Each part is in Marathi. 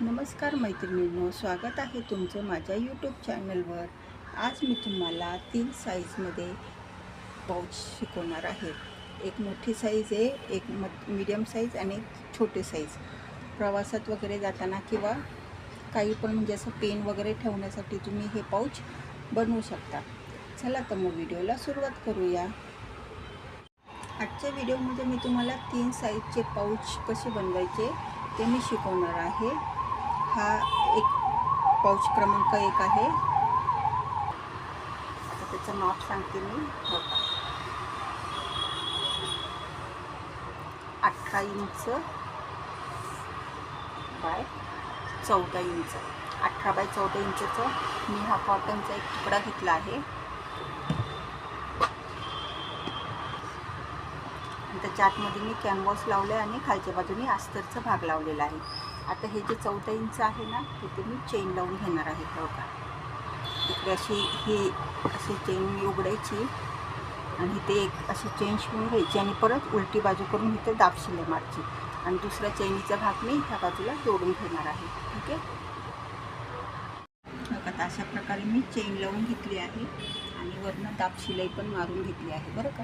नमस्कार मैत्रिणींनो, स्वागत आहे तुमचं माझ्या यूट्यूब चॅनलवर। आज मी तुम्हाला 3 साईजमध्ये पाऊच शिकवणार आहे। एक मोठी साईज आहे, एक मीडियम साईज आणि एक छोटी साईज। प्रवासात वगैरे जाताना किंवा काही पण म्हणजे असं पेन वगैरे ठेवण्यासाठी तुम्ही हे पाऊच बनवू शकता। चला तर मग व्हिडिओला सुरुवात करूया। आजच्या व्हिडिओमध्ये मी तुम्हाला 3 साईजचे पाऊच कसे बनवायचे ते मी शिकवणार आहे। हा एक पाऊच क्रमांक 1 आहे। आता त्याचं माप सांगते मी। बघा, 18 इंच बाय 14 इंच। 18 बाय 14 इंचचा मी हा कॉटनचा एक तुकडा घेतला आहे आणि त्याच्या आतमध्ये मी कॅनव्हास लावले आणि खालच्या बाजूने अस्तरचा भाग लावलेला आहे। आता हे जे 14 इंच आहे ना, तिथे मी चेन लावून घेणार आहे। बघा, इकडे अशी चेन मी उघडायची आणि इथे एक अशी चेन शिवून घ्यायची आणि परत उलटी बाजू करून इथे दाब शिलाई मारायची आणि दुसरा चेनीचा भाग मी ह्या बाजूला जोडून घेणार आहे। ठीक आहे, बघा अशा प्रकारे मी चेन लावून घेतली आहे आणि वरनं दाब शिलाई पण मारून घेतली आहे बरं का।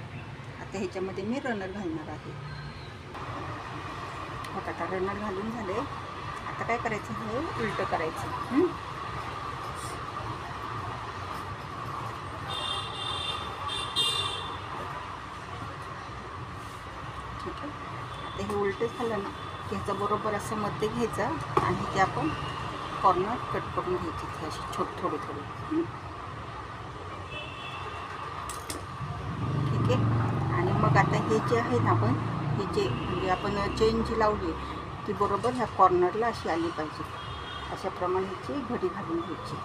आता ह्याच्यामध्ये मी रनर घालणार आहे। बघा, आता रनर घालून झाले। आता काय करायचं, हे उलटं करायचं। ठीक आहे, आता हे उलटं झालं ना की ह्याचं बरोबर असं मध्ये घ्यायचं आणि ते आपण कॉर्नर कट करून घ्यायची अशी थोडी ठीक आहे। आणि मग आता हे जे आहे ना, आपण हे जे म्हणजे आपण चेन जी लावली ती बरोबर ह्या कॉर्नरला अशी आली पाहिजे। अशाप्रमाणे ह्याची घडी घालून घ्यायची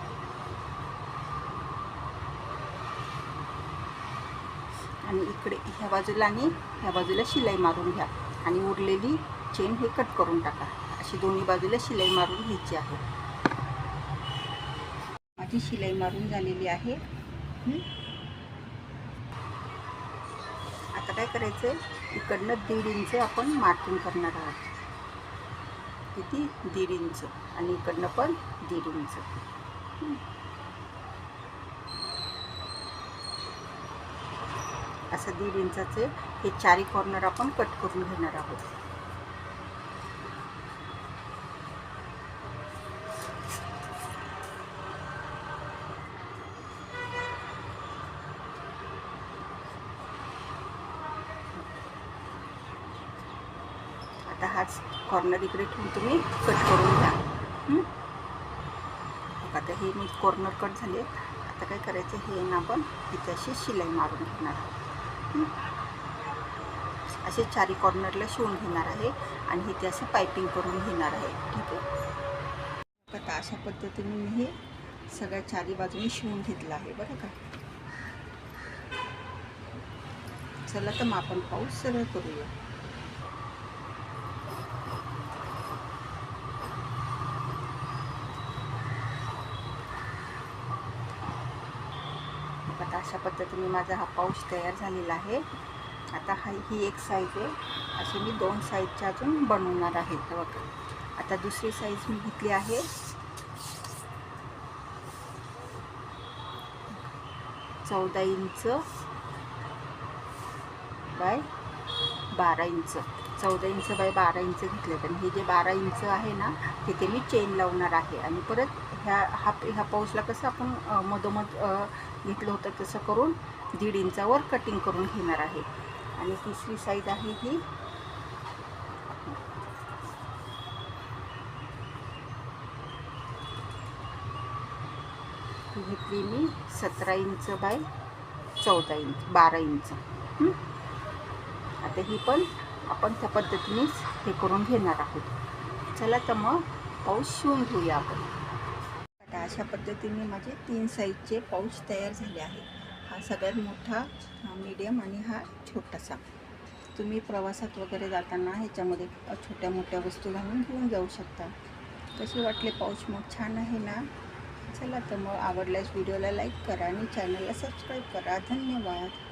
आणि इकडे ह्या बाजूला आणि ह्या बाजूला शिलाई मारून घ्या आणि उरलेली चेन हे कट करून टाका। अशी दोन्ही बाजूला शिलाई मारून घ्यायची आहे। माझी शिलाई मारून झालेली आहे। आता काय करायचं, इकडनं 1.5 इंच आपण मार्किंग करणार आहोत। किती? 1.5 इंच आणि इकडनं पण 1.5 इंच। असं 1.5 इंचाचे हे चारी कॉर्नर आपण कट करून घेणार आहोत। आता हाच कॉर्नर इकडे ठेवून तुम्ही कट करून घ्या। आता हे मी कॉर्नर कट झाले। आता काय करायचं, हे ना आपण इथे अशी शिलाई मारून घेणार आहोत। असे चारी कॉर्नरला शिवून घेणार आहे आणि इथे असं पायपिंग करून घेणार आहे। ठीक आहे, आता अशा पद्धतीने मी हे सगळ्या चारी बाजूने शिवून घेतलं आहे बरं का। चला तर मग आपण पाऊस सरळ करूया। आता अशा पद्धतीने माझा हा पाऊच तयार झालेला आहे। आता ही एक साईज आहे, अशी मी 2 साईजच्या अजून बनवणार आहे। बघा, आता दुसरी साईज मी घेतली आहे 14 inch by 12 inch. 14 inch by 12 inch घेतले। तर हे जे 12 इंच आहे ना, तिथे मी चेन लावणार आहे आणि परत ह्या पाऊचला कसं आपण मधोमध घेतलं होतं तसं करून 1.5 इंचावर कटिंग करून घेणार आहे। आणि तिसरी साईज आहे ही घेतली मी 17 इंच बाय 14 इंच 12 इंच। आता ही पण आपण त्या पद्धतीनेच हे करून घेणार आहोत। चला तर मग पाऊच शिवून घेऊया आपण। आता अशा पद्धतीने माझे 3 साईजचे पाऊच तयार झाले आहे। हा सगळ्यात मोठा, हा मीडियम आणि हा छोटासा। तुम्ही प्रवासात वगैरे जाताना ह्याच्यामध्ये छोट्या मोठ्या वस्तू घालून घेऊन जाऊ शकता। कसे वाटले पाऊच? मग छान आहे ना? चला तर मग आवडल्यास व्हिडिओला लाईक करा आणि चॅनलला सबस्क्राईब करा। धन्यवाद।